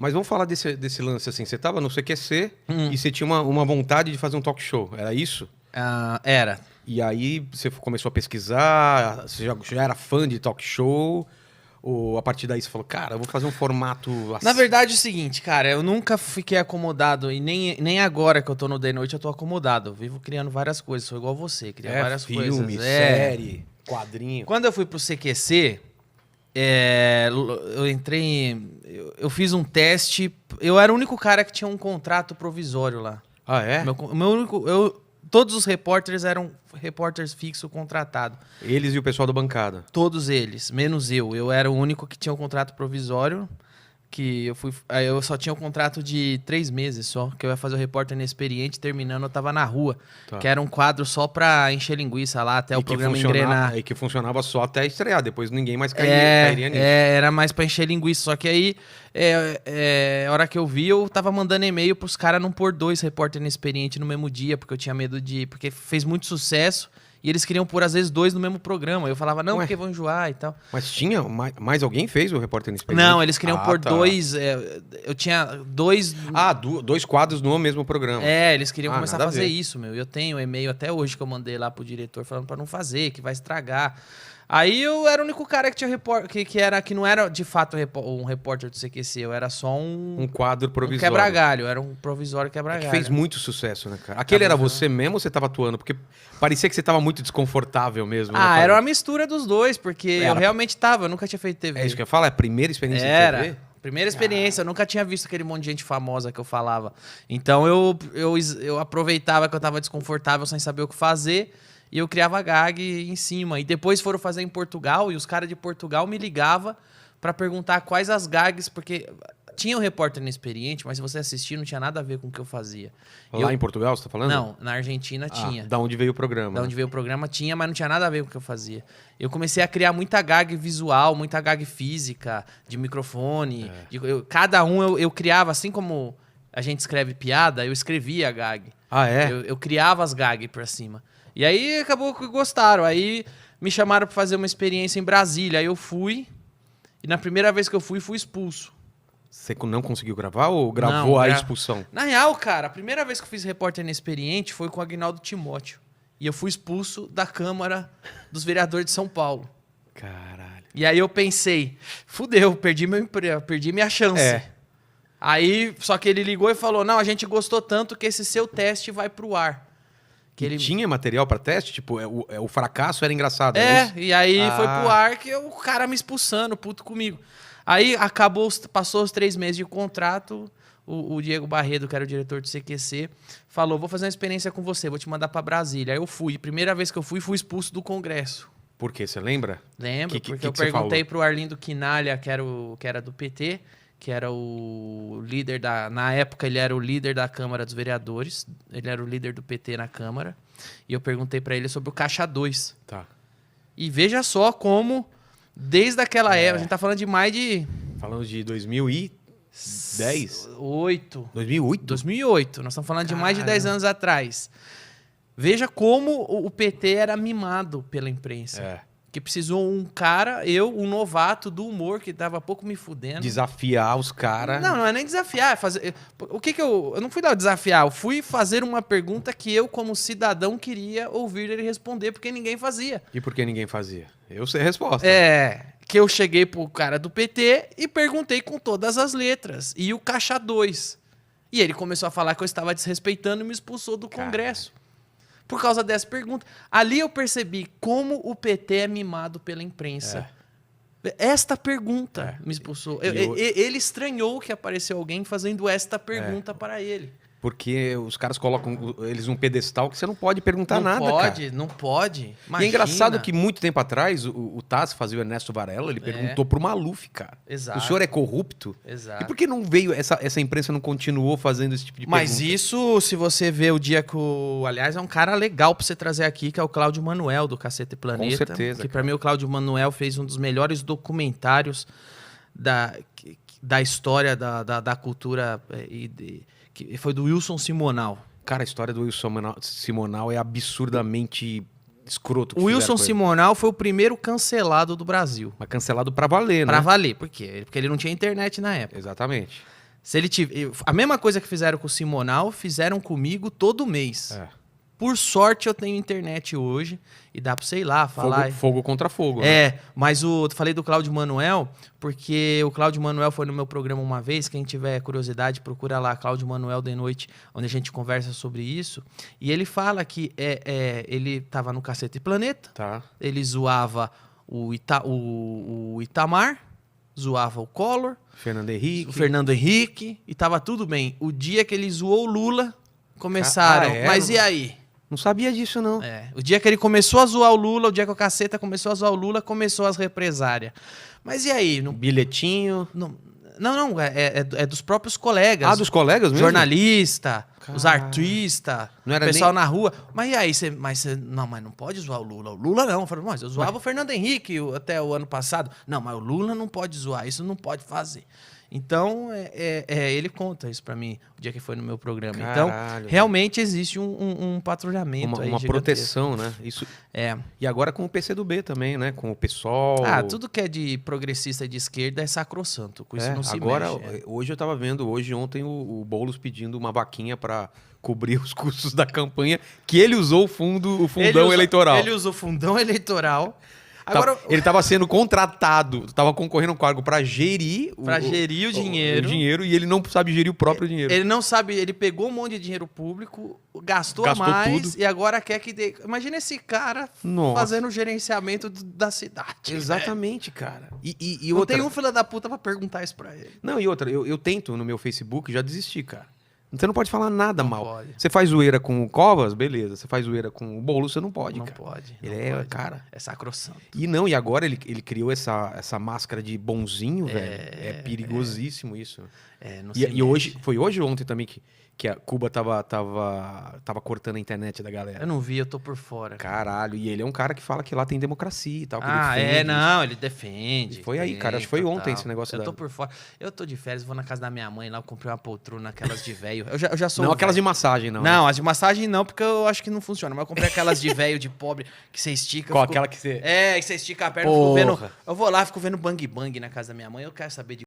Mas vamos falar desse lance assim. Você tava no CQC e você tinha uma vontade de fazer um talk show. Era isso? Era. E aí você começou a pesquisar, você já era fã de talk show? Ou a partir daí você falou, cara, eu vou fazer um formato assim? Na verdade é o seguinte, cara, eu nunca fiquei acomodado e nem agora que eu tô no The Noite eu tô acomodado. Eu vivo criando várias coisas, sou igual você, crio várias coisas. Filme, série, quadrinho. Quando eu fui pro CQC, eu entrei, eu fiz um teste, eu era o único cara que tinha um contrato provisório lá. Ah, é? Meu único, todos os repórteres eram repórteres fixos contratados. Eles e o pessoal da bancada. Todos eles, menos eu. Eu era o único que tinha um contrato provisório, aí eu só tinha um contrato de 3 meses só, que eu ia fazer o repórter inexperiente, terminando eu tava na rua, que era um quadro só pra encher linguiça lá, até o programa engrenar. E que funcionava só até estrear, depois ninguém mais cairia nisso. Era mais pra encher linguiça, só que aí, a hora que eu vi, eu tava mandando e-mail pros caras não pôr 2 repórter inexperiente no mesmo dia, porque eu tinha medo porque fez muito sucesso. E eles queriam pôr, às vezes, 2 no mesmo programa. Eu falava, não, porque vão enjoar e tal. Mas tinha? Mais alguém fez o Repórter Inexperiente? Não, eles queriam pôr 2... eu tinha 2... 2 quadros no mesmo programa. Eles queriam começar a fazer isso, meu. Eu tenho um e-mail até hoje que eu mandei lá pro diretor falando pra não fazer, que vai estragar. Aí eu era o único cara que tinha que não era de fato um repórter do CQC, eu era só um quadro provisório. Um quebra-galho, era um provisório quebra-galho. Que fez muito sucesso, né, cara? Aquele era você mesmo ou você tava atuando? Porque parecia que você tava muito desconfortável mesmo. Era uma mistura dos dois, porque eu realmente tava, eu nunca tinha feito TV. É isso que eu ia falar, é a primeira experiência de TV? Primeira experiência, eu nunca tinha visto aquele monte de gente famosa que eu falava. Então eu aproveitava que eu tava desconfortável sem saber o que fazer. E eu criava gag em cima. E depois foram fazer em Portugal, e os caras de Portugal me ligavam pra perguntar quais as gags, porque tinha um repórter inexperiente, mas se você assistir, não tinha nada a ver com o que eu fazia. Lá em Portugal, você tá falando? Não, na Argentina tinha. Da onde veio o programa. Da onde veio o programa tinha, mas não tinha nada a ver com o que eu fazia. Eu comecei a criar muita gag visual, muita gag física, de microfone. Cada um eu criava, assim como a gente escreve piada, eu escrevia a gag. Ah, é? Eu criava as gags pra cima. E aí acabou que gostaram. Aí me chamaram pra fazer uma experiência em Brasília. Aí eu fui. E na primeira vez que eu fui expulso. Você não conseguiu gravar ou gravou a expulsão? Na real, cara, a primeira vez que eu fiz repórter inexperiente foi com o Aguinaldo Timóteo. E eu fui expulso da Câmara dos Vereadores de São Paulo. Caralho. E aí eu pensei, fudeu, perdi meu emprego, perdi minha chance. Aí, só que ele ligou e falou, não, a gente gostou tanto que esse seu teste vai pro ar. Tinha material pra teste? Tipo, o fracasso era engraçado. E aí foi pro ar que o cara me expulsando, puto comigo. Aí passou os 3 meses de contrato, o Diego Barredo, que era o diretor do CQC, falou, vou fazer uma experiência com você, vou te mandar pra Brasília. Aí eu fui, primeira vez que eu fui expulso do Congresso. Por quê? Você lembra? Lembro, porque eu perguntei pro Arlindo Quinalha, que era do PT, que era o líder na época ele era o líder da Câmara dos Vereadores, ele era o líder do PT na Câmara, e eu perguntei pra ele sobre o Caixa 2. Tá. E veja só como, desde aquela época, a gente tá falando de mais de... Falando de 2010? 2008. 2008? 2008, nós estamos falando de mais de 10 anos atrás. Veja como o PT era mimado pela imprensa. Que precisou um cara, um novato do humor, que tava pouco me fudendo. Desafiar os caras. Não é nem desafiar. Eu não fui dar desafiar, eu fui fazer uma pergunta que eu, como cidadão, queria ouvir ele responder, porque ninguém fazia. E por que ninguém fazia? Eu sei a resposta. Que eu cheguei pro cara do PT e perguntei com todas as letras. E o Caixa 2. E ele começou a falar que eu estava desrespeitando e me expulsou do Congresso. Por causa dessa pergunta. Ali eu percebi como o PT é mimado pela imprensa. Esta pergunta me expulsou. Ele estranhou que apareceu alguém fazendo esta pergunta para ele. Porque os caras colocam eles num pedestal que você não pode perguntar nada, cara. Não pode. Imagina. E é engraçado que muito tempo atrás, o Taz fazia o Ernesto Varela, ele perguntou pro Maluf, cara. Exato. O senhor é corrupto? Exato. E por que não veio, essa imprensa não continuou fazendo esse tipo de pergunta? Mas isso, se você vê o dia que aliás, é um cara legal pra você trazer aqui, que é o Cláudio Manuel, do Cacete Planeta. Com certeza. Que pra mim o Cláudio Manuel fez um dos melhores documentários da história da cultura que foi do Wilson Simonal. Cara, a história do Wilson Simonal é absurdamente escroto. O Wilson Simonal foi o primeiro cancelado do Brasil. Mas cancelado pra valer, né? Pra valer. Por quê? Porque ele não tinha internet na época. Exatamente. Se ele tiver... A mesma coisa que fizeram com o Simonal, fizeram comigo todo mês. Por sorte, eu tenho internet hoje e dá pra, sei lá, falar... Fogo contra fogo. Mas eu falei do Cláudio Manuel, porque o Cláudio Manuel foi no meu programa uma vez. Quem tiver curiosidade, procura lá, Cláudio Manuel de Noite, onde a gente conversa sobre isso. E ele fala que ele tava no Cacete Planeta, ele zoava o Itamar, zoava o Collor, o Fernando Henrique, e tava tudo bem. O dia que ele zoou o Lula, começaram... Mas e aí? Não sabia disso, não. O dia que ele começou a zoar o Lula, o dia que o Caceta começou a zoar o Lula, começou as represárias. Mas e aí? Bilhetinho? Não, é dos próprios colegas. Ah, dos colegas mesmo? Jornalista, os artistas, o pessoal na rua. Mas e aí? Mas não pode zoar o Lula. O Lula não. Eu falei, mas eu zoava o Fernando Henrique até o ano passado. Não, mas o Lula não pode zoar, isso não pode fazer. Então, ele conta isso pra mim, o dia que foi no meu programa. Caralho, então, realmente existe um patrulhamento aí uma proteção, né? Isso. E agora com o PCdoB também, né? Com o PSOL. Tudo que é de progressista e de esquerda é sacrossanto. Com isso não se agora, mexe. Hoje eu tava vendo, ontem, o Boulos pedindo uma vaquinha pra cobrir os custos da campanha, que ele usou o fundão eleitoral. Ele usou o fundão eleitoral. Agora, ele estava sendo contratado, estava concorrendo a um cargo para gerir o dinheiro. O dinheiro, e ele não sabe gerir o próprio dinheiro. Ele não sabe, ele pegou um monte de dinheiro público, gastou mais tudo. E agora quer que... Imagina esse cara fazendo o gerenciamento da cidade. Exatamente, cara. E não tem um filho da puta pra perguntar isso pra ele. Não, e outra, eu tento no meu Facebook, já desisti, cara. Você não pode falar nada mal. Pode. Você faz zoeira com o Covas, beleza. Você faz zoeira com o Boulos, você não pode, cara. Não pode. Cara... É sacrossanto. E agora ele criou essa máscara de bonzinho, velho. É perigosíssimo isso. E hoje, foi hoje ou ontem também que a Cuba tava cortando a internet da galera. Eu não vi, eu tô por fora. Caralho, e ele é um cara que fala que lá tem democracia e tal. Que ele defende. Foi aí, cara, acho que foi ontem esse negócio. Eu tô por fora. Eu tô de férias, vou na casa da minha mãe lá, eu comprei uma poltrona, aquelas de velho. Eu já sou. Não aquelas de massagem, não. Não, as de massagem não, porque eu acho que não funciona. Mas eu comprei aquelas de velho, de pobre, que você estica. Qual aquela que você. Que você estica a perna, eu fico vendo. Eu vou lá, fico vendo bang bang na casa da minha mãe, eu quero saber de